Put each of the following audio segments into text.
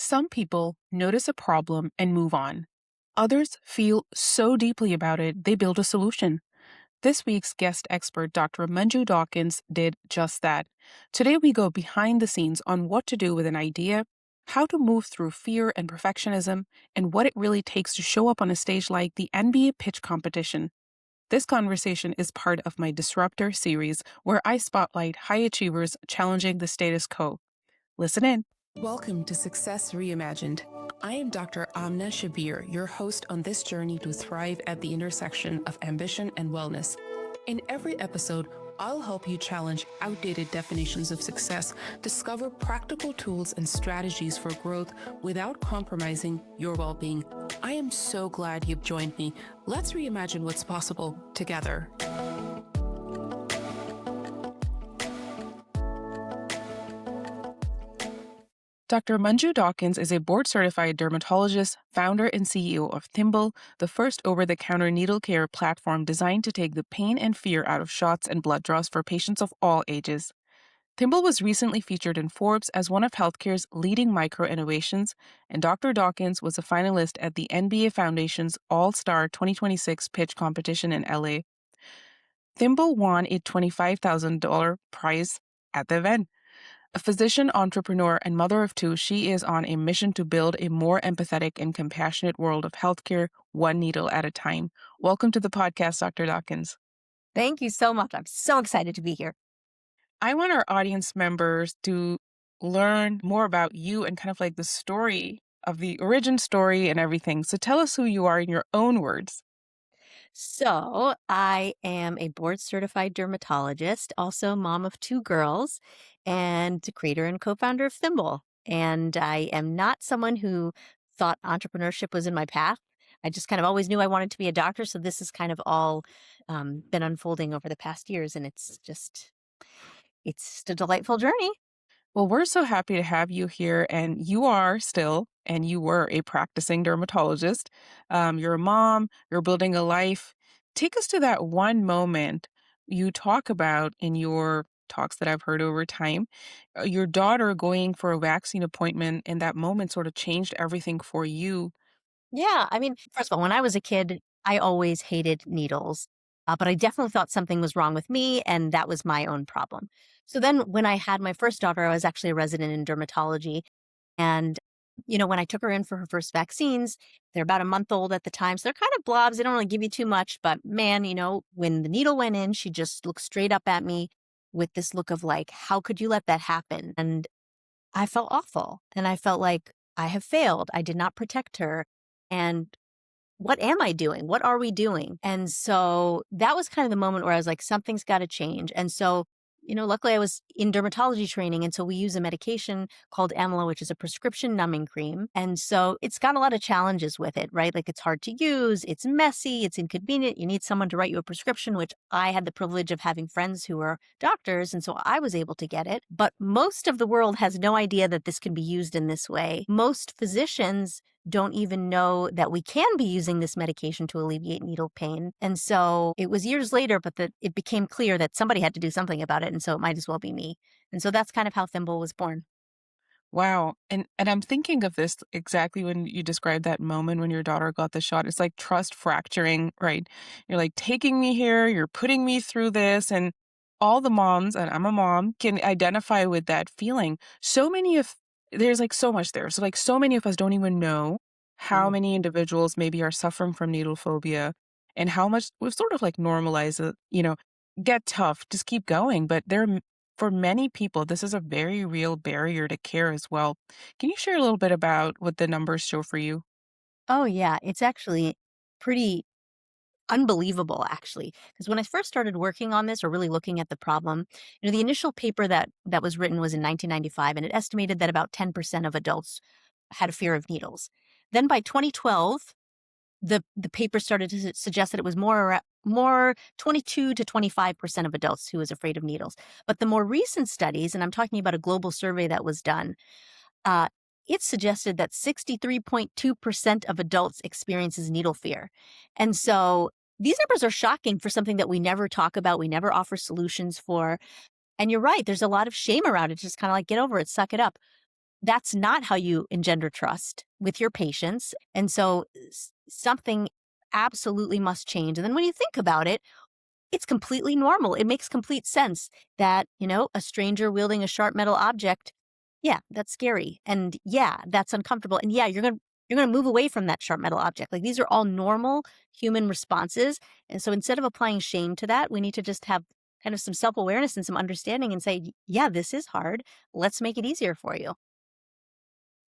Some people notice a problem and move on. Others feel so deeply about it, they build a solution. This week's guest expert, Dr. Manju Dawkins, did just that. Today, we go behind the scenes on what to do with an idea, how to move through fear and perfectionism, and what it really takes to show up on a stage like the NBA pitch competition. This conversation is part of my Disruptor series, where I spotlight high achievers challenging the status quo. Listen in. Welcome to Success Reimagined. I am Dr. Amna Shabir, your host on this journey to thrive at the intersection of ambition and wellness. In every episode, I'll help you challenge outdated definitions of success, discover practical tools and strategies for growth without compromising your well-being. I am so glad you've joined me. Let's reimagine what's possible together. Dr. Manju Dawkins is a board-certified dermatologist, founder and CEO of Thimble, the first over-the-counter needle care platform designed to take the pain and fear out of shots and blood draws for patients of all ages. Thimble was recently featured in Forbes as one of healthcare's leading micro-innovations, and Dr. Dawkins was a finalist at the NBA Foundation's All-Star 2026 pitch competition in LA. Thimble won a $25,000 prize at the event. A physician, entrepreneur, and mother of two, she is on a mission to build a more empathetic and compassionate world of healthcare, one needle at a time. Welcome to the podcast, Dr. Dawkins. Thank you so much. I'm so excited to be here. I want our audience members to learn more about you and kind of like the story of the origin story and everything. So tell us who you are in your own words. So, I am a board certified dermatologist, also mom of two girls, and the creator and co founder of Thimble. And I am not someone who thought entrepreneurship was in my path. I just kind of always knew I wanted to be a doctor. So, this has kind of all been unfolding over the past years. And it's a delightful journey. Well, we're so happy to have you here, and you are still, and you were a practicing dermatologist. You're a mom, you're building a life. Take us to that one moment you talk about in your talks that I've heard over time. Your daughter going for a vaccine appointment, and that moment sort of changed everything for you. Yeah. I mean, first of all, when I was a kid, I always hated needles, but I definitely thought something was wrong with me, and that was my own problem. So then when I had my first daughter, I was actually a resident in dermatology. And, when I took her in for her first vaccines, they're about a month old at the time. So they're kind of blobs. They don't really give you too much. But man, when the needle went in, she just looked straight up at me with this look of like, how could you let that happen? And I felt awful. And I felt like I have failed. I did not protect her. And what am I doing? What are we doing? And so that was kind of the moment where I was like, something's got to change. And so, luckily I was in dermatology training. And so we use a medication called amla, which is a prescription numbing cream. And so it's got a lot of challenges with it, right? Like it's hard to use, it's messy, it's inconvenient. You need someone to write you a prescription, which I had the privilege of having friends who were doctors. And so I was able to get it. But most of the world has no idea that this can be used in this way. Most physicians don't even know that we can be using this medication to alleviate needle pain. And so it was years later, but it became clear that somebody had to do something about it. And so it might as well be me. And so that's kind of how Thimble was born. Wow. And I'm thinking of this exactly when you described that moment when your daughter got the shot. It's like trust fracturing, right? You're like taking me here, you're putting me through this, and all the moms, and I'm a mom, can identify with that feeling. There's like so much there. So like so many of us don't even know how Mm. many individuals maybe are suffering from needle phobia and how much we've sort of like normalized it, get tough, just keep going. But for many people, this is a very real barrier to care as well. Can you share a little bit about what the numbers show for you? Oh, yeah. It's actually pretty unbelievable, actually. Because when I first started working on this or really looking at the problem, the initial paper that was written was in 1995, and it estimated that about 10% of adults had a fear of needles. Then by 2012, the paper started to suggest that it was more 22 to 25% of adults who was afraid of needles. But the more recent studies, and I'm talking about a global survey that was done, uh, it suggested that 63.2% of adults experiences needle fear. And so these numbers are shocking for something that we never talk about, we never offer solutions for. And you're right, there's a lot of shame around it, just kind of like get over it, suck it up. That's not how you engender trust with your patients. And so something absolutely must change. And then when you think about it, it's completely normal. It makes complete sense that, a stranger wielding a sharp metal object, yeah, that's scary. And yeah, that's uncomfortable. And yeah, you're going to move away from that sharp metal object. Like these are all normal human responses. And so instead of applying shame to that, we need to just have kind of some self-awareness and some understanding and say, yeah, this is hard. Let's make it easier for you.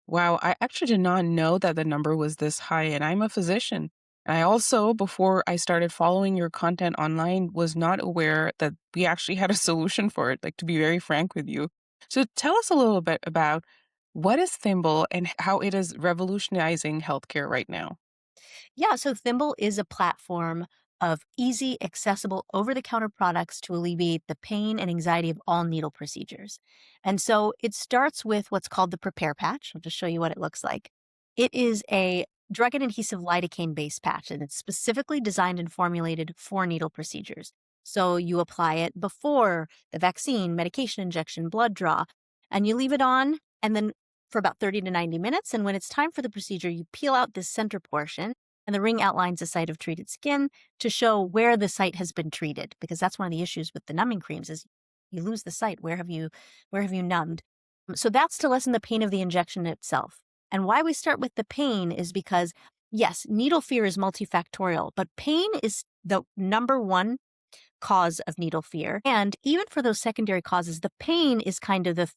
Wow, I actually did not know that the number was this high, and I'm a physician. I also, before I started following your content online, was not aware that we actually had a solution for it, like to be very frank with you. So tell us a little bit about what is Thimble and how it is revolutionizing healthcare right now. Yeah, so Thimble is a platform of easy, accessible, over the counter products to alleviate the pain and anxiety of all needle procedures. And so it starts with what's called the Prepare Patch. I'll just show you what it looks like. It is a drug and adhesive lidocaine based patch, and it's specifically designed and formulated for needle procedures. So you apply it before the vaccine, medication injection, blood draw, and you leave it on. And then for about 30 to 90 minutes. And when it's time for the procedure, you peel out this center portion and the ring outlines the site of treated skin to show where the site has been treated, because that's one of the issues with the numbing creams is you lose the site. Where have you numbed? So that's to lessen the pain of the injection itself. And why we start with the pain is because yes, needle fear is multifactorial, but pain is the number one cause of needle fear. And even for those secondary causes, the pain is kind of the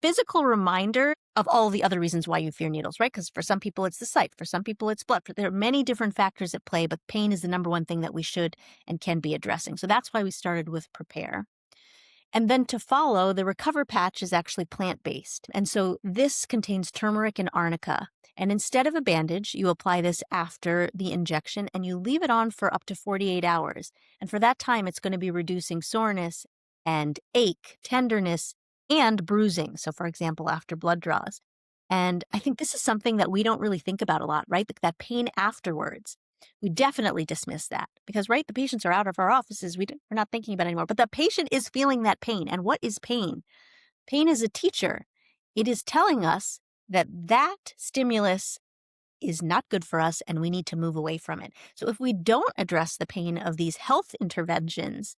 physical reminder of all the other reasons why you fear needles, right? Because for some people, it's the site. For some people, it's blood. There are many different factors at play, but pain is the number one thing that we should and can be addressing. So that's why we started with Prepare. And then to follow, the Recover patch is actually plant based. And so this contains turmeric and arnica. And instead of a bandage, you apply this after the injection and you leave it on for up to 48 hours. And for that time, it's going to be reducing soreness and ache, tenderness, and bruising. So, for example, after blood draws. And I think this is something that we don't really think about a lot, right? That pain afterwards. We definitely dismiss that because, right, the patients are out of our offices. We're not thinking about it anymore. But the patient is feeling that pain. And what is pain? Pain is a teacher. It is telling us that that stimulus is not good for us and we need to move away from it. So if we don't address the pain of these health interventions,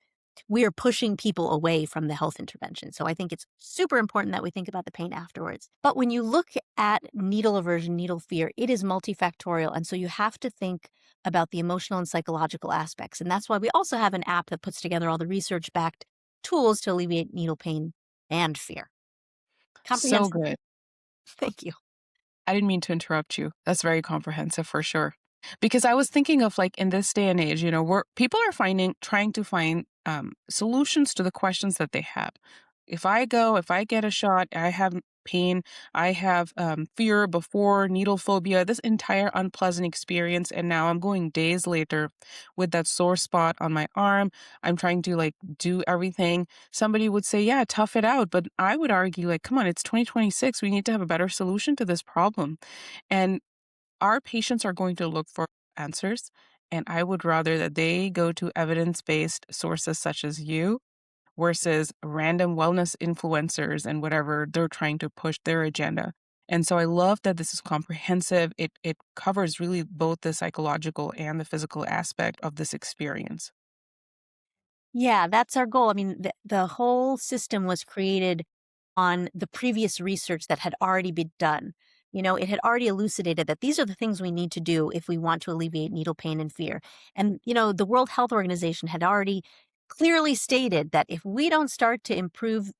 we are pushing people away from the health intervention. So I think it's super important that we think about the pain afterwards. But when you look at needle aversion, needle fear, it is multifactorial. And so you have to think about the emotional and psychological aspects. And that's why we also have an app that puts together all the research backed tools to alleviate needle pain and fear. So Comprehensive. good. Thank you. I didn't mean to interrupt you. That's very comprehensive for sure. Because I was thinking of like in this day and age, where people are trying to find solutions to the questions that they have. If I get a shot, I have pain, I have fear before, needle phobia, this entire unpleasant experience. And now I'm going days later with that sore spot on my arm. I'm trying to like do everything. Somebody would say, yeah, tough it out. But I would argue, like, come on, it's 2026. We need to have a better solution to this problem. And our patients are going to look for answers. And I would rather that they go to evidence based sources such as you versus random wellness influencers and whatever they're trying to push their agenda. And so I love that this is comprehensive. It covers really both the psychological and the physical aspect of this experience. Yeah, that's our goal. I mean, the whole system was created on the previous research that had already been done. It had already elucidated that these are the things we need to do if we want to alleviate needle pain and fear. And, the World Health Organization had already clearly stated that if we don't start to improve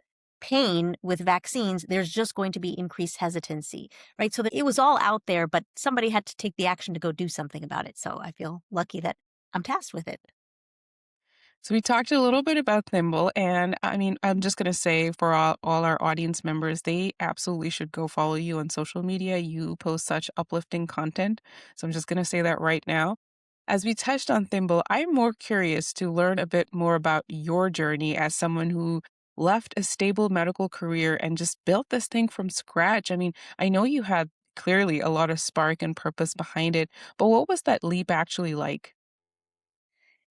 pain with vaccines, there's just going to be increased hesitancy, right? So that it was all out there, but somebody had to take the action to go do something about it. So I feel lucky that I'm tasked with it. So we talked a little bit about Thimble, and I mean, I'm just gonna say for all our audience members, they absolutely should go follow you on social media. You post such uplifting content. So I'm just gonna say that right now. As we touched on Thimble, I'm more curious to learn a bit more about your journey as someone who left a stable medical career and just built this thing from scratch. I mean, I know you had clearly a lot of spark and purpose behind it, but what was that leap actually like?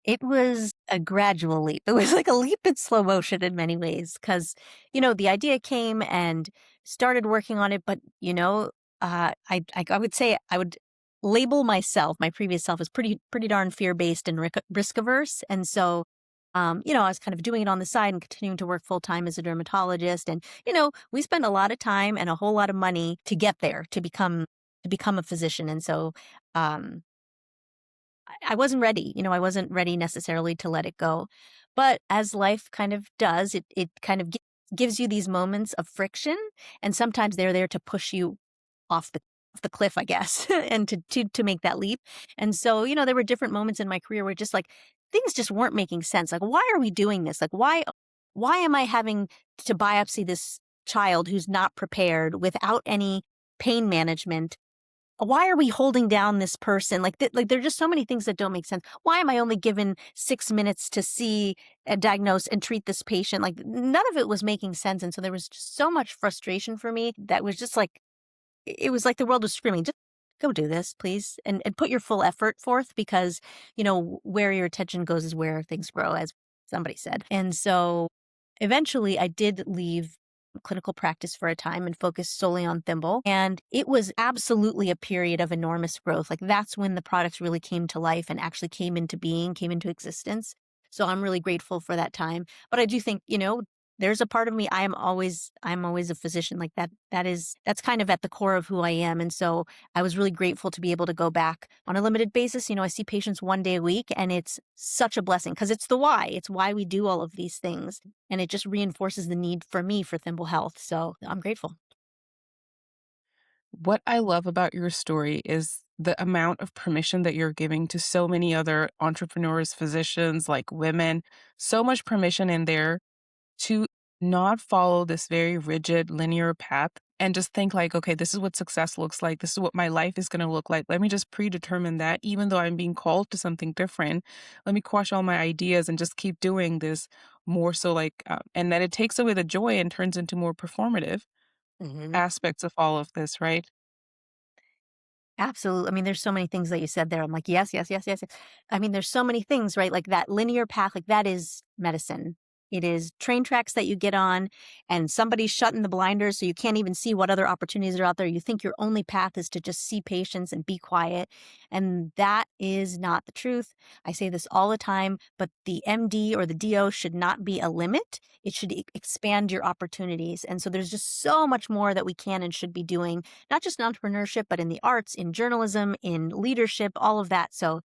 It was a gradual leap. It was like a leap in slow motion in many ways because, the idea came and started working on it, but, I would say I would label myself, my previous self, as pretty darn fear-based and risk averse. And so, I was kind of doing it on the side and continuing to work full time as a dermatologist. And, we spend a lot of time and a whole lot of money to get there, to become a physician. And so, um, I wasn't ready. I wasn't ready necessarily to let it go. But as life kind of does, it kind of gives you these moments of friction, and sometimes they're there to push you off the cliff, I guess, and to make that leap. And so, there were different moments in my career where just like things just weren't making sense. Like, why are we doing this? Like, why am I having to biopsy this child who's not prepared without any pain management? Why are we holding down this person? Like there are just so many things that don't make sense. Why am I only given 6 minutes to see and diagnose and treat this patient? Like none of it was making sense. And so there was just so much frustration for me that was just like, it was like the world was screaming, just go do this, please. And put your full effort forth because, where your attention goes is where things grow, as somebody said. And so eventually I did leave clinical practice for a time and focus solely on Thimble. And it was absolutely a period of enormous growth. Like that's when the products really came to life and actually came into being, came into existence. So I'm really grateful for that time. But I do think, there's a part of me, I'm always a physician. Like that's kind of at the core of who I am. And so I was really grateful to be able to go back on a limited basis. I see patients one day a week, and it's such a blessing because it's the why. It's why we do all of these things. And it just reinforces the need for me for Thimble Health. So I'm grateful. What I love about your story is the amount of permission that you're giving to so many other entrepreneurs, physicians, like women, so much permission in there to not follow this very rigid linear path and just think like, okay, this is what success looks like. This is what my life is going to look like. Let me just predetermine that even though I'm being called to something different, let me quash all my ideas and just keep doing this more so like, and then it takes away the joy and turns into more performative Mhm. aspects of all of this, right? Absolutely. I mean, there's so many things that you said there. I'm like, yes, yes, yes, yes, yes. I mean, there's so many things, right? Like that linear path, like that is medicine. It is train tracks that you get on, and somebody's shutting the blinders so you can't even see what other opportunities are out there. You think your only path is to just see patients and be quiet. And that is not the truth. I say this all the time, but the MD or the DO should not be a limit. It should expand your opportunities. And so there's just so much more that we can and should be doing, not just in entrepreneurship, but in the arts, in journalism, in leadership, all of that. So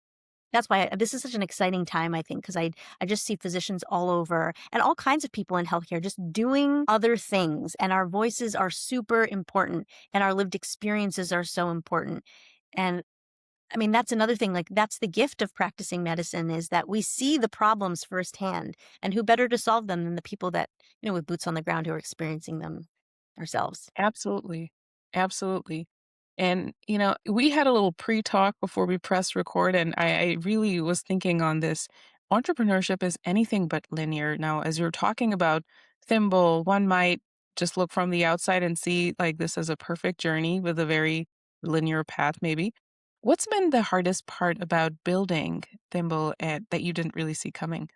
that's why this is such an exciting time, I think, because I just see physicians all over and all kinds of people in healthcare just doing other things. And our voices are super important and our lived experiences are so important. And I mean, that's another thing. Like, that's the gift of practicing medicine is that we see the problems firsthand. And who better to solve them than the people that, with boots on the ground who are experiencing them ourselves? Absolutely. Absolutely. And, we had a little pre-talk before we pressed record, and I really was thinking on this. Entrepreneurship is anything but linear. Now, as you're talking about Thimble, one might just look from the outside and see like this is a perfect journey with a very linear path, maybe. What's been the hardest part about building Thimble that you didn't really see coming?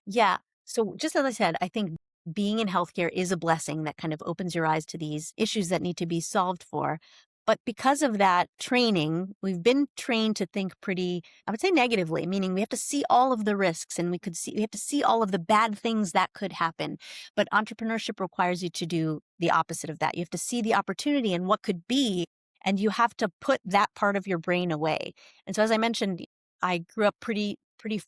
Yeah. So just as I said, I think being in healthcare is a blessing that kind of opens your eyes to these issues that need to be solved for. But because of that training, we've been trained to think pretty, I would say negatively, meaning we have to see all of the risks and we have to see all of the bad things that could happen. But entrepreneurship requires you to do the opposite of that. You have to see the opportunity and what could be, and you have to put that part of your brain away. And so as I mentioned, I grew up pretty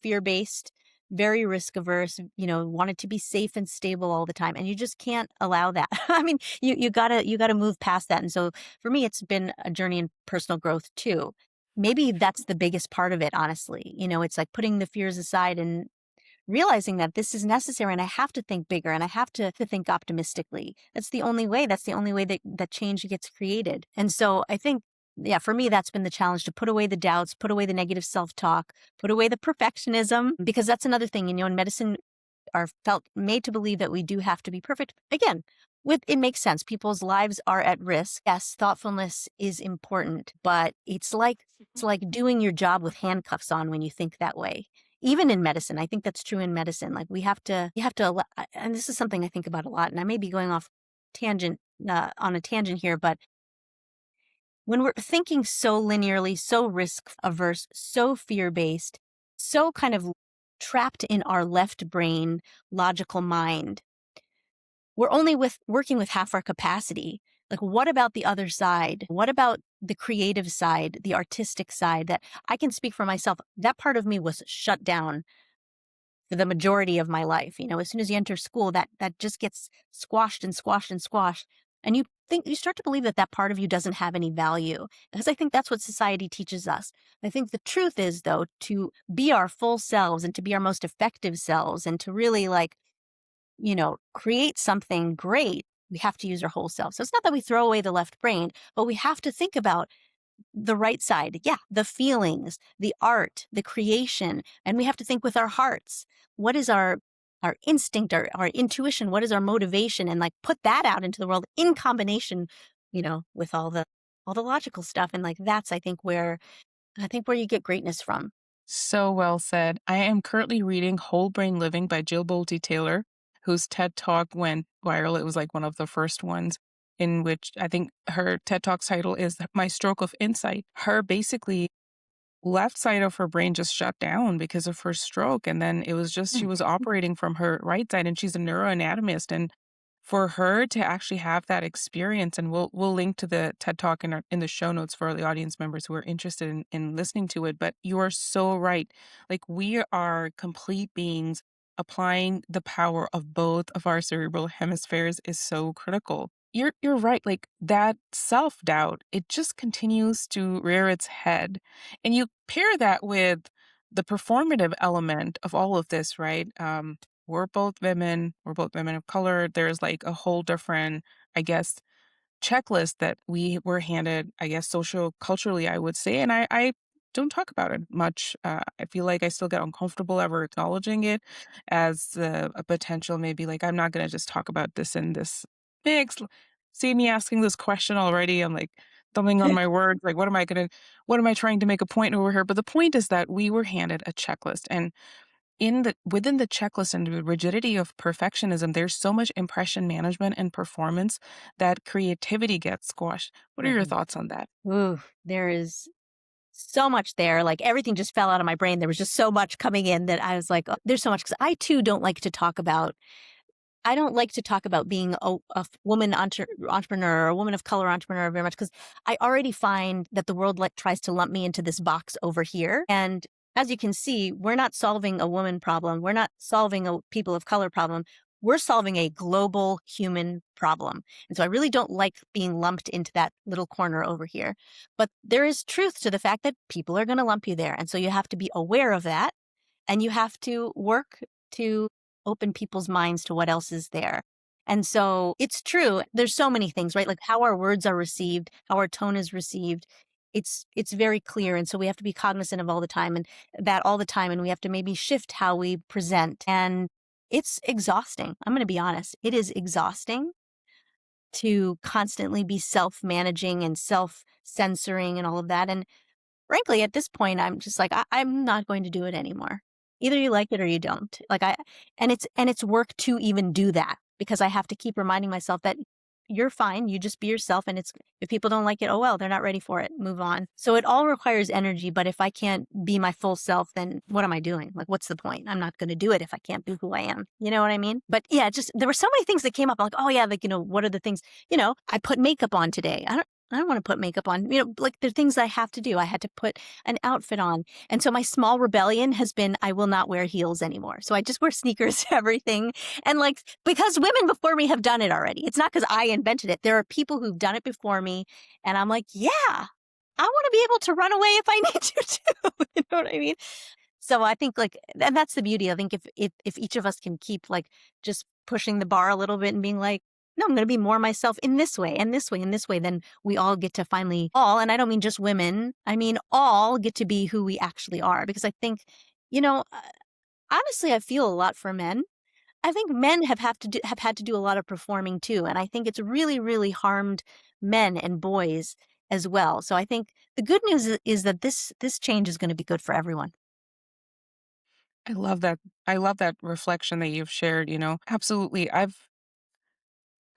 fear-based, very risk averse, wanted to be safe and stable all the time. And you just can't allow that. I mean, you gotta move past that. And so for me, it's been a journey in personal growth too. Maybe that's the biggest part of it, honestly. It's like putting the fears aside and realizing that this is necessary and I have to think bigger and I have to think optimistically. That's the only way. That's the only way that change gets created. And so I think, yeah, for me, that's been the challenge to put away the doubts, put away the negative self talk, put away the perfectionism, because that's another thing, in medicine are felt made to believe that we do have to be perfect. Again, it makes sense. People's lives are at risk. Yes, thoughtfulness is important, but it's like doing your job with handcuffs on when you think that way. even in medicine. I think that's true in medicine. Like you have to, and this is something I think about a lot, and I may be going off tangent, on a tangent here, but when we're thinking so linearly, so risk averse, so fear based, so kind of trapped in our left brain logical mind, we're only working with half our capacity. Like, what about the other side? What about the creative side, the artistic side that I can speak for myself? That part of me was shut down for the majority of my life. As soon as you enter school, that just gets squashed and squashed and squashed. And you start to believe that that part of you doesn't have any value. Because I think that's what society teaches us. I think the truth is, though, to be our full selves and to be our most effective selves and to really create something great, we have to use our whole self. So it's not that we throw away the left brain, but we have to think about the right side. Yeah, the feelings, the art, the creation, and we have to think with our hearts. What is our instinct, our intuition? What is our motivation? And like put that out into the world in combination, with all the logical stuff. And like that's I think where you get greatness from. So well said. I am currently reading Whole Brain Living by Jill Bolte Taylor, whose TED Talk went viral. It was like one of the first ones, in which I think her TED Talk's title is My Stroke of Insight. Her basically left side of her brain just shut down because of her stroke. And then it was just, she Mm. was operating from her right side, and she's a neuroanatomist. And for her to actually have that experience, and we'll link to the TED Talk in the show notes for the audience members who are interested in listening to it. But you are so right. Like, we are complete beings. Applying the power of both of our cerebral hemispheres is so critical. You're right. Like, that self-doubt, it just continues to rear its head. And you pair that with the performative element of all of this, right? We're both women of color. There's like a whole different, I guess, checklist that we were handed, I guess, social culturally, I would say. And I don't talk about it much. I feel like I still get uncomfortable ever acknowledging it as a potential, maybe like, I'm not going to just talk about this in this mix. See me asking this question already. I'm like stumbling on my words. Like, what am I trying to make a point over here? But the point is that we were handed a checklist, and within the checklist and the rigidity of perfectionism, there's so much impression management and performance that creativity gets squashed. What are your Mhm. thoughts on that? Ooh, there is so much there. Like everything just fell out of my brain. There was just so much coming in that I was like, oh, there's so much. Because I too don't like to talk about I don't like to talk about being a woman entrepreneur or a woman of color entrepreneur very much because I already find that the world tries to lump me into this box over here. And as you can see, we're not solving a woman problem. We're not solving a people of color problem. We're solving a global human problem. And so I really don't like being lumped into that little corner over here. But there is truth to the fact that people are going to lump you there. And so you have to be aware of that and you have to work to open people's minds to what else is there. And so it's true. There's so many things, right? Like how our words are received, how our tone is received. It's very clear. And so we have to be cognizant of all the time. And we have to maybe shift how we present. And it's exhausting. I'm going to be honest. It is exhausting to constantly be self-managing and self-censoring and all of that. And frankly, at this point, I'm just like, I'm not going to do it anymore. Either you like it or you don't. And it's work to even do that because I have to keep reminding myself that you're fine. You just be yourself. And if people don't like it, oh well, they're not ready for it. Move on. So it all requires energy. But if I can't be my full self, then what am I doing? Like, what's the point? I'm not going to do it if I can't be who I am. You know what I mean? But yeah, just there were so many things that came up. Like, oh yeah, like, what are the things, I put makeup on today. I don't want to put makeup on, like there are things I have to do. I had to put an outfit on. And so my small rebellion has been, I will not wear heels anymore. So I just wear sneakers to everything. And like, because women before me have done it already. It's not because I invented it. There are people who've done it before me. And I'm like, yeah, I want to be able to run away if I need to too. You know what I mean? So I think like, and that's the beauty. I think if each of us can keep like just pushing the bar a little bit and being like, no, I'm going to be more myself in this way and this way and this way, then we all get to finally and I don't mean just women, I mean all get to be who we actually are. Because I think, you know, uh, honestly, I feel a lot for men. I think men have had to do a lot of performing too, and I think it's really, really harmed men and boys as well. So I think the good news is that this change is going to be good for everyone. I love that. I love that reflection that you've shared, Absolutely.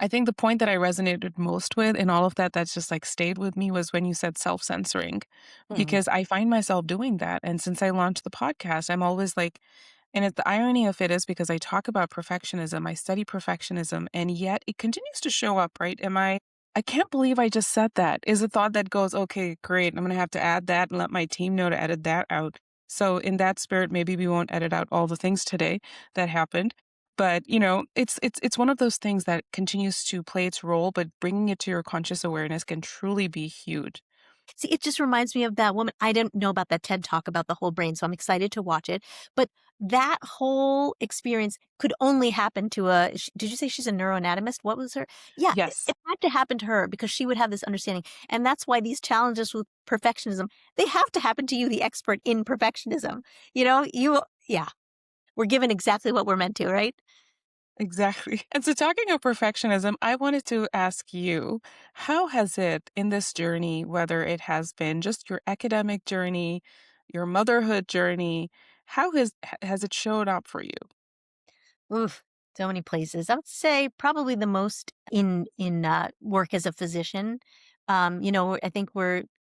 I think the point that I resonated most with in all of that that's just like stayed with me was when you said self-censoring, Mhm. because I find myself doing that. And since I launched the podcast, I'm always like, and the irony of it is because I talk about perfectionism, I study perfectionism, and yet it continues to show up, right? I can't believe I just said that is a thought that goes, okay, great. I'm going to have to add that and let my team know to edit that out. So in that spirit, maybe we won't edit out all the things today that happened. But, it's one of those things that continues to play its role, but bringing it to your conscious awareness can truly be huge. See, it just reminds me of that woman. I didn't know about that TED Talk about the whole brain, so I'm excited to watch it. But that whole experience could only happen to did you say she's a neuroanatomist? What was her? Yeah, Yes, it had to happen to her because she would have this understanding. And that's why these challenges with perfectionism, they have to happen to you, the expert in perfectionism. Yeah, we're given exactly what we're meant to, right? exactly. And so talking of perfectionism, I wanted to ask you, how has it in this journey, whether it has been just your academic journey, your motherhood journey, has it showed up for you? Oof, so many places. I would say probably the most in work as a physician. I think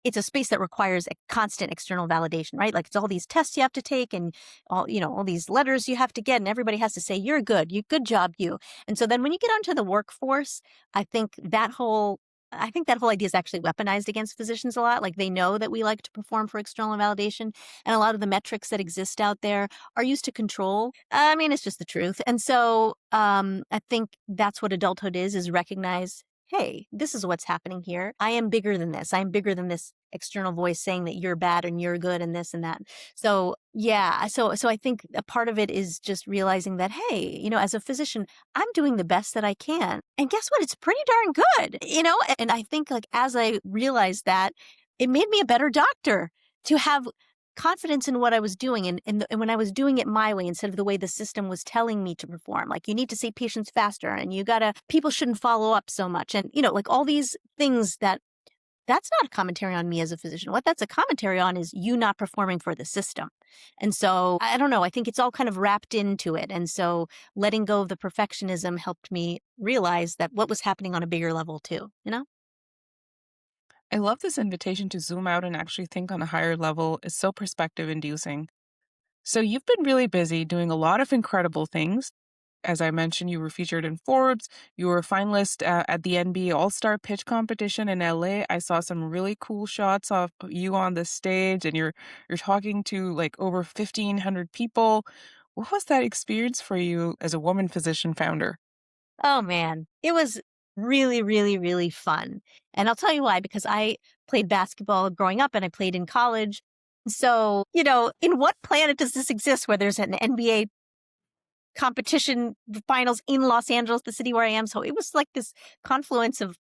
it's a space that requires a constant external validation, right? Like it's all these tests you have to take and all these letters you have to get and everybody has to say you're good, you good job you. And so then when you get onto the workforce, I think that whole I think that whole idea is actually weaponized against physicians a lot. Like they know that we like to perform for external validation and a lot of the metrics that exist out there are used to control. I mean, it's just the truth. And so I think that's what adulthood is recognize, hey, this is what's happening here. I am bigger than this. I'm bigger than this external voice saying that you're bad and you're good and this and that. So yeah, so I think a part of it is just realizing that, hey, as a physician, I'm doing the best that I can. And guess what? It's pretty darn good. And I think like as I realized that, it made me a better doctor to have confidence in what I was doing and when I was doing it my way instead of the way the system was telling me to perform. Like you need to see patients faster and people shouldn't follow up so much. And like all these things that's not a commentary on me as a physician. What that's a commentary on is you not performing for the system. And so I don't know, I think it's all kind of wrapped into it. And so letting go of the perfectionism helped me realize that what was happening on a bigger level too. I love this invitation to zoom out and actually think on a higher level. It's so perspective inducing. So you've been really busy doing a lot of incredible things. As I mentioned, you were featured in Forbes. You were a finalist at the NBA All-Star Pitch Competition in LA. I saw some really cool shots of you on the stage, and you're talking to like over 1,500 people. What was that experience for you as a woman physician founder? Oh man, it was really, really, really fun. And I'll tell you why, because I played basketball growing up and I played in college. So, in what planet does this exist where there's an NBA competition finals in Los Angeles, the city where I am? So it was like this confluence of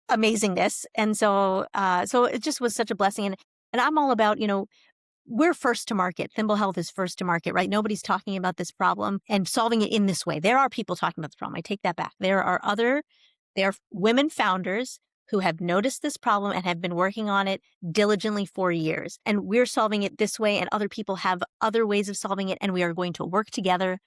amazingness. And so it just was such a blessing. And I'm all about, we're first to market. Thimble Health is first to market, right? Nobody's talking about this problem and solving it in this way. There are people talking about the problem. I take that back. There are women founders who have noticed this problem and have been working on it diligently for years. And we're solving it this way, and other people have other ways of solving it, and we are going to work together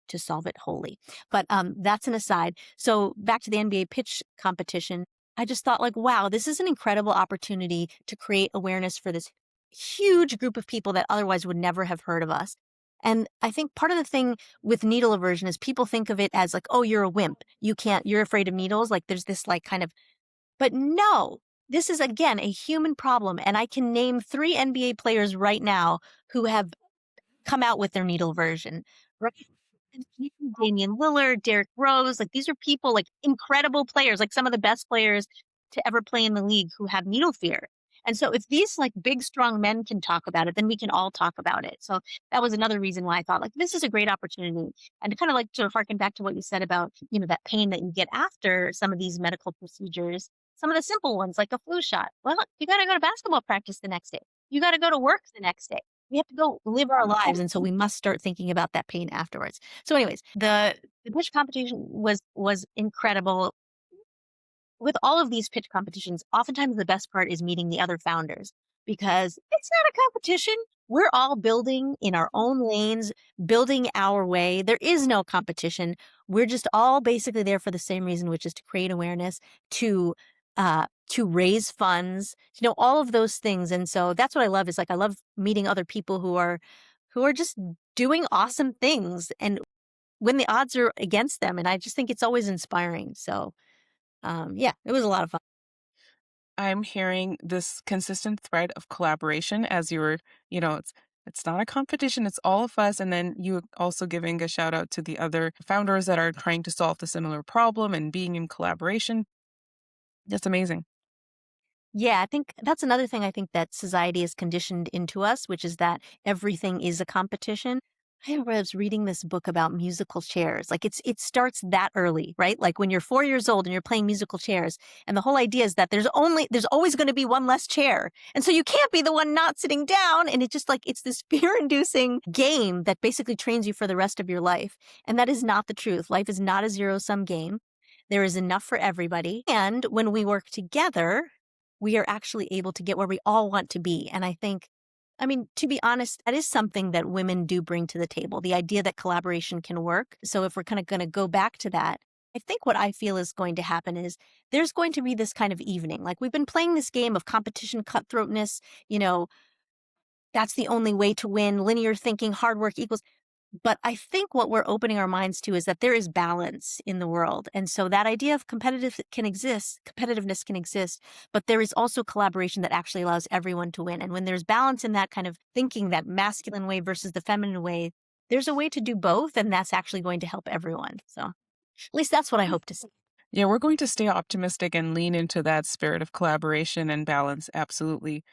to solve it wholly. But that's an aside. So back to the NBA pitch competition, I just thought like, wow, this is an incredible opportunity to create awareness for this huge group of people that otherwise would never have heard of us. And I think part of the thing with needle aversion is people think of it as like, oh, you're a wimp. You're afraid of needles. Like there's this like kind of, but no, this is again a human problem. And I can name 3 NBA players right now who have come out with their needle version, right? Damian Lillard, Derrick Rose, like these are people like incredible players, like some of the best players to ever play in the league who have needle fear. And so if these like big strong men can talk about it, then we can all talk about it. So that was another reason why I thought like this is a great opportunity. And to kind of like to harken back to what you said about, that pain that you get after some of these medical procedures, some of the simple ones like a flu shot. Well, you got to go to basketball practice the next day. You got to go to work the next day. We have to go live our lives. And so we must start thinking about that pain afterwards. So anyways, the pitch competition was incredible. With all of these pitch competitions, oftentimes the best part is meeting the other founders because it's not a competition. we're all building in our own lanes, building our way. There is no competition. We're just all basically there for the same reason, which is to create awareness, to raise funds, all of those things. And so that's what I love is like I love meeting other people who are just doing awesome things and when the odds are against them. And I just think it's always inspiring. So yeah, it was a lot of fun. I'm hearing this consistent thread of collaboration as you're, it's not a competition, it's all of us. And then you also giving a shout out to the other founders that are trying to solve the similar problem and being in collaboration. That's amazing. Yeah, I think that's another thing I think that society is conditioned into us, which is that everything is a competition. I was reading this book about musical chairs. Like it starts that early, right? Like when you're 4 years old and you're playing musical chairs, and the whole idea is that there's always going to be one less chair, and so you can't be the one not sitting down. And it just like it's this fear-inducing game that basically trains you for the rest of your life, and that is not the truth. Life is not a zero-sum game. There is enough for everybody, and when we work together we are actually able to get where we all want to be. And I think, I mean, to be honest, that is something that women do bring to the table, the idea that collaboration can work. So if we're kind of going to go back to that, I think what I feel is going to happen is there's going to be this kind of evening. Like we've been playing this game of competition, cutthroatness, you know, that's the only way to win, linear thinking, hard work equals. But I think what we're opening our minds to is that there is balance in the world. And so that idea of competitiveness can exist, but there is also collaboration that actually allows everyone to win. And when there's balance in that kind of thinking, that masculine way versus the feminine way, there's a way to do both. And that's actually going to help everyone. So at least that's what I hope to see. Yeah, we're going to stay optimistic and lean into that spirit of collaboration and balance. Absolutely.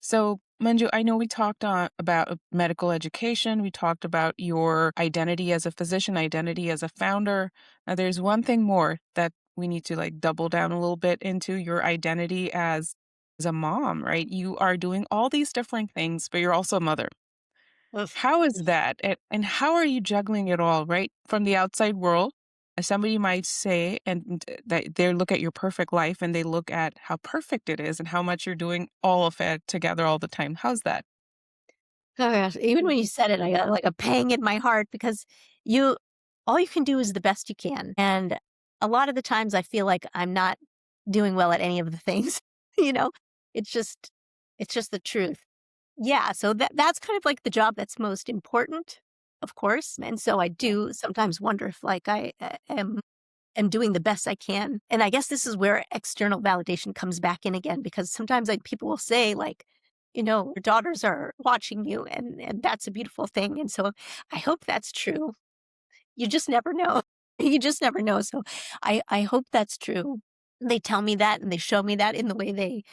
So, Manju, I know we talked about medical education. We talked about your identity as a physician, identity as a founder. Now, there's one thing more that we need to like double down a little bit into your identity as a mom, right? You are doing all these different things, but you're also a mother. Oof. How is that? And how are you juggling it all, right? From the outside world, as somebody might say, and that they look at your perfect life and they look at how perfect it is and how much you're doing all of it together all the time. How's that? Oh gosh, even when you said it, I got like a pang in my heart because you all you can do is the best you can. And a lot of the times I feel like I'm not doing well at any of the things, you know? It's just it's just the truth. Yeah, so that's kind of like the job that's most important, of course. And so I do sometimes wonder if like I am doing the best I can. And I guess this is where external validation comes back in again, because sometimes like people will say like, your daughters are watching you and that's a beautiful thing. And so I hope that's true. You just never know. You just never know. So I hope that's true. They tell me that and they show me that in the way they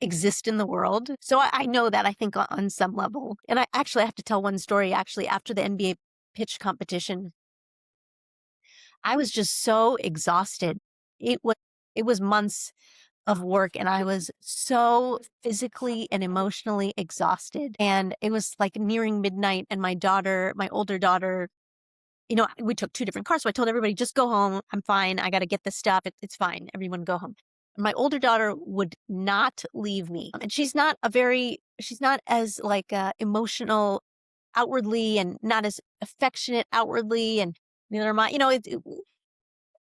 exist in the world. So I know that I think on some level. And I actually have to tell one story actually after the NBA pitch competition. I was just so exhausted. It was months of work and I was so physically and emotionally exhausted. And it was like nearing midnight and my older daughter, we took two different cars. So I told everybody, just go home. I'm fine. I got to get this stuff. It's fine. Everyone go home. My older daughter would not leave me. And she's not as like emotional outwardly and not as affectionate outwardly. And neither am I,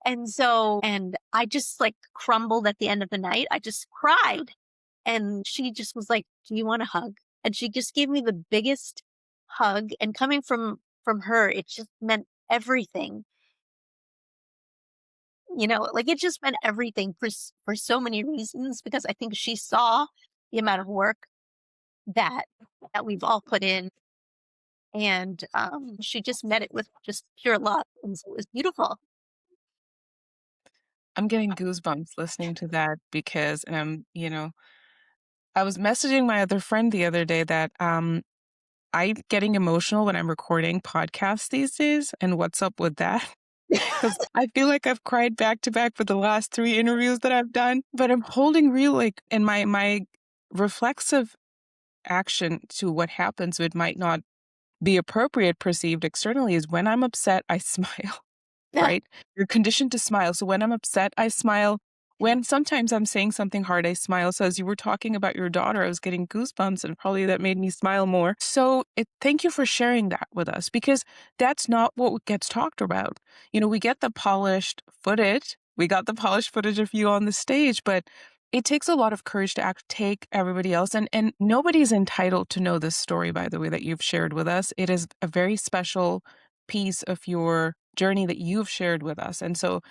and I just like crumbled at the end of the night. I just cried. And she just was like, "Do you want a hug?" And she just gave me the biggest hug. And coming from her, it just meant everything. Like it just meant everything for so many reasons because I think she saw the amount of work that that we've all put in and she just met it with just pure love and so it was beautiful. I'm getting goosebumps listening to that because I was messaging my other friend the other day that I'm getting emotional when I'm recording podcasts these days. And what's up with that? Because I feel like I've cried back to back for the last 3 interviews that I've done, but I'm holding real, like, and my reflexive action to what happens, it might not be appropriate perceived externally is when I'm upset, I smile, right? You're conditioned to smile. So when I'm upset, I smile. when sometimes I'm saying something hard, I smile. So as you were talking about your daughter, I was getting goosebumps and probably that made me smile more. So thank you for sharing that with us because that's not what gets talked about. We get the polished footage. We got the polished footage of you on the stage, but it takes a lot of courage to take everybody else. And nobody's entitled to know this story, by the way, that you've shared with us. It is a very special piece of your journey that you've shared with us. And so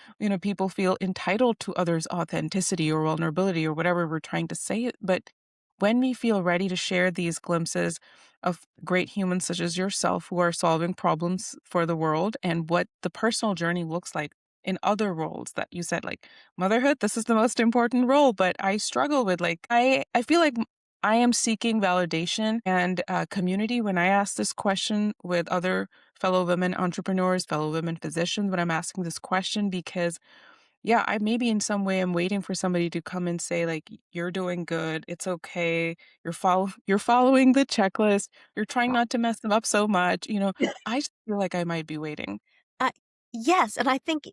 people feel entitled to others' authenticity or vulnerability or whatever we're trying to say it. But when we feel ready to share these glimpses of great humans such as yourself who are solving problems for the world and what the personal journey looks like in other roles that you said, like motherhood, this is the most important role, but I struggle with I feel like I am seeking validation and community when I ask this question with other fellow women entrepreneurs, fellow women physicians when I'm asking this question because yeah, I maybe in some way I'm waiting for somebody to come and say like you're doing good, it's okay, you're following the checklist, you're trying not to mess them up so much, I just feel like I might be waiting. Uh, yes, and I think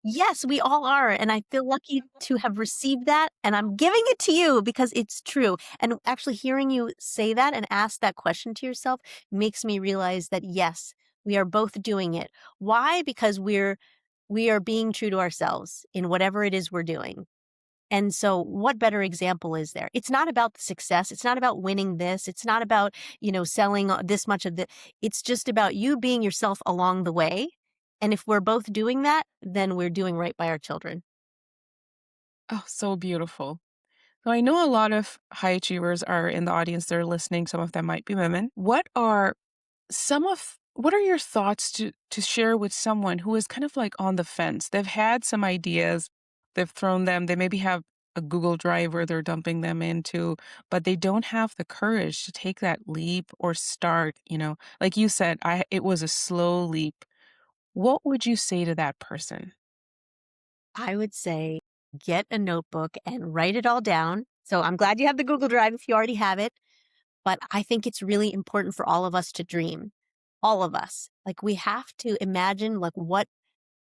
yes, we all are, and I feel lucky to have received that, and I'm giving it to you because it's true. And actually hearing you say that and ask that question to yourself makes me realize that yes, we are both doing it. Why? Because we are being true to ourselves in whatever it is we're doing. And so what better example is there? It's not about the success. It's not about winning this. It's not about, selling this much of the it's just about you being yourself along the way. And if we're both doing that, then we're doing right by our children. Oh, so beautiful. So I know a lot of high achievers are in the audience, they're listening, some of them might be women. What are your thoughts to share with someone who is kind of like on the fence? They've had some ideas, they've thrown them, they maybe have a Google Drive where they're dumping them into, but they don't have the courage to take that leap or start. Like you said, it was a slow leap. What would you say to that person? I would say get a notebook and write it all down. So I'm glad you have the Google Drive if you already have it. But I think it's really important for all of us to dream. All of us. Like we have to imagine like what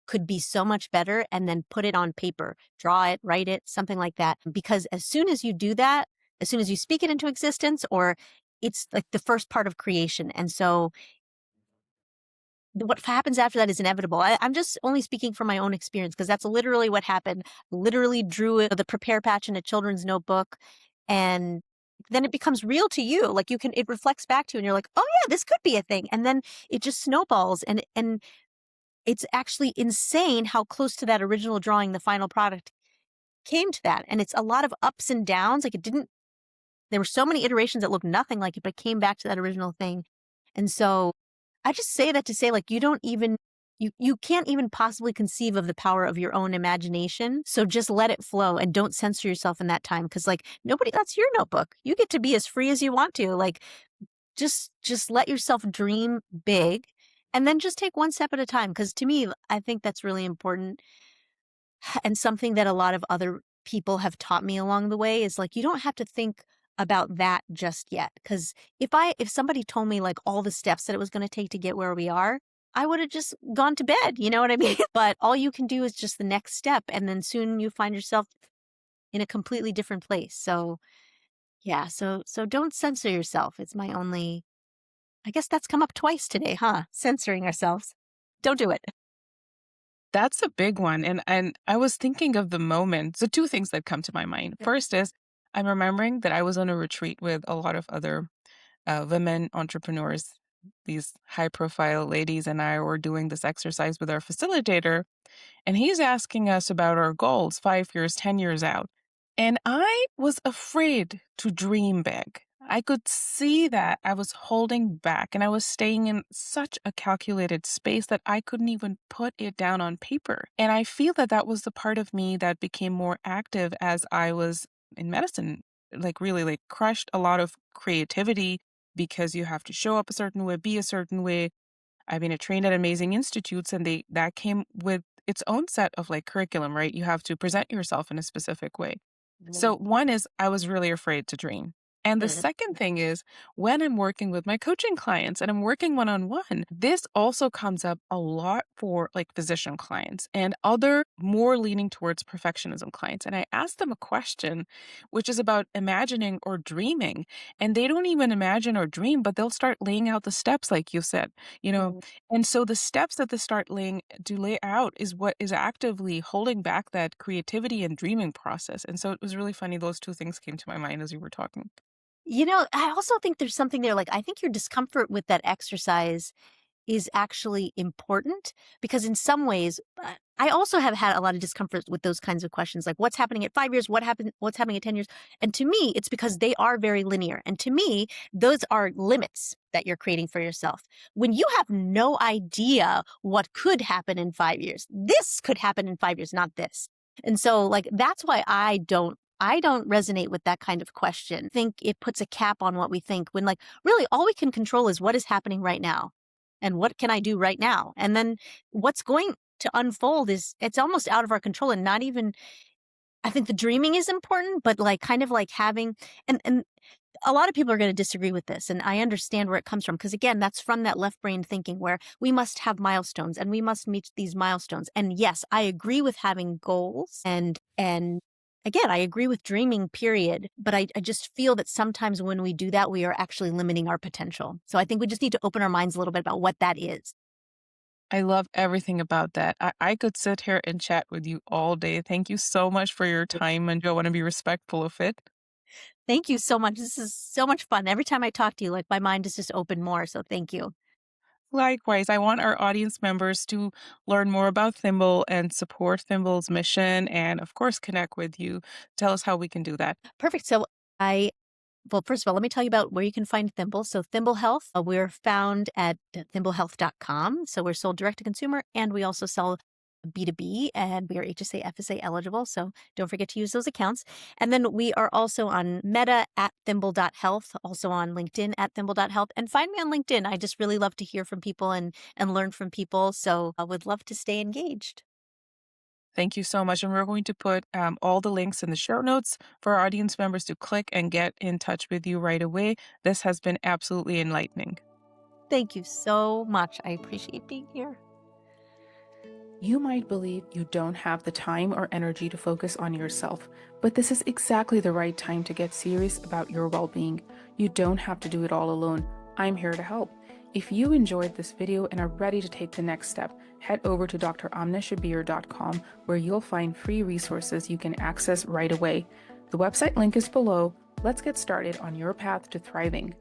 could be so much better and then put it on paper, draw it, write it, something like that. Because as soon as you do that, as soon as you speak it into existence, or it's like the first part of creation. And so what happens after that is inevitable. I'm just only speaking from my own experience because that's literally what happened. Literally drew the prepare patch in a children's notebook and then it becomes real to you. Like it reflects back to you and you're like, oh yeah, this could be a thing. And then it just snowballs and it's actually insane how close to that original drawing the final product came to that. And it's a lot of ups and downs. Like there were so many iterations that looked nothing like it, but it came back to that original thing. And so I just say that to say, like, you can't even possibly conceive of the power of your own imagination. So just let it flow and don't censor yourself in that time. Cause like that's your notebook. You get to be as free as you want to. Like just let yourself dream big and then just take one step at a time. Cause to me, I think that's really important. And something that a lot of other people have taught me along the way is like, you don't have to think about that just yet. Cause if somebody told me like all the steps that it was going to take to get where we are, I would have just gone to bed. You know what I mean? But all you can do is just the next step. And then soon you find yourself in a completely different place. So yeah. So don't censor yourself. It's my only, I guess that's come up twice today, huh? Censoring ourselves. Don't do it. That's a big one, and I was thinking of the moment so 2 things that come to my mind. First is, I'm remembering that I was on a retreat with a lot of other, women entrepreneurs. These high-profile ladies and I were doing this exercise with our facilitator, and he's asking us about our goals 5 years, 10 years out. And I was afraid to dream big. I could see that I was holding back and I was staying in such a calculated space that I couldn't even put it down on paper. And I feel that that was the part of me that became more active as I was in medicine, like really like crushed a lot of creativity because you have to show up a certain way, be a certain way. I mean, I trained at amazing institutes and that came with its own set of like curriculum, right? You have to present yourself in a specific way. So one is I was really afraid to dream. And the Good. second thing is when I'm working with my coaching clients and I'm working one on one, this also comes up a lot for like physician clients and other more leaning towards perfectionism clients. And I ask them a question, which is about imagining or dreaming. And they don't even imagine or dream, but they'll start laying out the steps, like you said, you know. Mm. And so the steps that they start laying to lay out is what is actively holding back that creativity and dreaming process. And so it was really funny. Those two things came to my mind as you were talking. I also think there's something there. Like, I think your discomfort with that exercise is actually important because in some ways, I also have had a lot of discomfort with those kinds of questions, like what's happening at 5 years, what's happening at 10 years. And to me, it's because they are very linear. And to me, those are limits that you're creating for yourself. When you have no idea what could happen in 5 years, this could happen in 5 years, not this. And so like that's why I don't resonate with that kind of question. I think it puts a cap on what we think when like really all we can control is what is happening right now and what can I do right now? And then what's going to unfold is it's almost out of our control and not even I think the dreaming is important, but like kind of like having and a lot of people are going to disagree with this and I understand where it comes from because again that's from that left brain thinking where we must have milestones and we must meet these milestones. And yes, I agree with having goals and again, I agree with dreaming period, but I just feel that sometimes when we do that we are actually limiting our potential. So I think we just need to open our minds a little bit about what that is. I love everything about that. I could sit here and chat with you all day. Thank you so much for your time, and I want to be respectful of it. Thank you so much. This is so much fun. Every time I talk to you, like my mind is just open more. So thank you. Likewise, I want our audience members to learn more about Thimble and support Thimble's mission and, of course, connect with you. Tell us how we can do that. Perfect. Well, first of all, let me tell you about where you can find Thimble. So, Thimble Health, we're found at thimblehealth.com. So, we're sold direct to consumer and we also sell B2B and we are HSA, FSA eligible. So, don't forget to use those accounts. And then we are also on Meta at thimble.health, also on LinkedIn at thimble.health. And find me on LinkedIn. I just really love to hear from people and learn from people. So, I would love to stay engaged. Thank you so much. And we're going to put all the links in the show notes for our audience members to click and get in touch with you right away. This has been absolutely enlightening. Thank you so much. I appreciate being here. You might believe you don't have the time or energy to focus on yourself, but this is exactly the right time to get serious about your well-being. You don't have to do it all alone. I'm here to help. If you enjoyed this video and are ready to take the next step, head over to dramneshabir.com where you'll find free resources you can access right away. The website link is below. Let's get started on your path to thriving.